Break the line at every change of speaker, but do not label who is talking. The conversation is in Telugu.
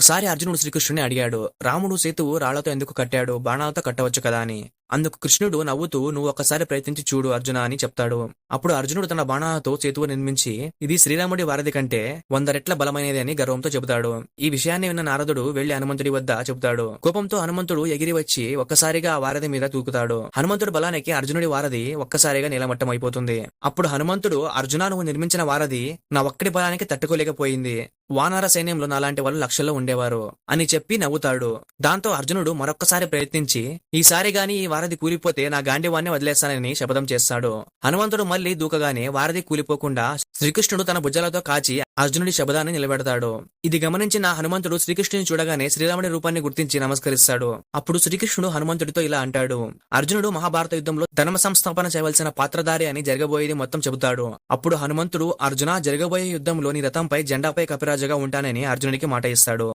ఒకసారి అర్జునుడు శ్రీకృష్ణుని అడిగాడు, రాముడు సేతువు రాళ్లతో ఎందుకు కట్టాడు, బాణాలతో కట్టవచ్చు కదా అని. అందుకు కృష్ణుడు నవ్వుతూ, నువ్వు ఒక్కసారి ప్రయత్నించి చూడు అర్జున అని చెప్తాడు. అప్పుడు అర్జునుడు తన బాణాలతో సేతువు నిర్మించి, ఇది శ్రీరాముడి వారధి కంటే 100 రెట్ల బలమైనది అని గర్వంతో చెబుతాడు. ఈ విషయాన్ని విన్న నారదుడు వెళ్లి హనుమంతుడి వద్ద చెబుతాడు. కోపంతో హనుమంతుడు ఎగిరి వచ్చి ఒక్కసారిగా ఆ వారధి మీద తూకుతాడు. హనుమంతుడు బలానికి అర్జునుడి వారధి ఒక్కసారిగా నీలమట్టం అయిపోతుంది. అప్పుడు హనుమంతుడు, అర్జున, నువ్వు నిర్మించిన వారధి నా ఒక్కడి బలానికి తట్టుకోలేకపోయింది. వానర సైన్యంలో నాలాంటి వాళ్ళు లక్షల్లో ఉండేవారు అని చెప్పి నవ్వుతాడు. దాంతో అర్జునుడు మరొక్కసారి ప్రయత్నించి, ఈసారి గాని ఈ వారధి కూలిపోతే నా గాంధీవాన్ని వదిలేస్తానని శపథం చేస్తాడు. హనుమంతుడు మళ్లీ దూకగానే వారధి కూలిపోకుండా శ్రీకృష్ణుడు తన భుజాలతో కాచి అర్జునుడి శపథాన్ని నిలబెడతాడు. ఇది గమనించిన హనుమంతుడు శ్రీకృష్ణుని చూడగానే శ్రీరాముడి రూపాన్ని గుర్తించి నమస్కరిస్తాడు. అప్పుడు శ్రీకృష్ణుడు హనుమంతుడితో ఇలా అంటాడు, అర్జునుడు మహాభారత యుద్ధంలో ధర్మ సంస్థాపన చేయవలసిన పాత్రధారి అని జరగబోయేది మొత్తం చెబుతాడు. అప్పుడు హనుమంతుడు, అర్జున, జరగబోయే యుద్ధంలో నీ రథంపై జెండాపై కపిరాజుగా ఉంటానని అర్జునుడికి మాట ఇస్తాడు.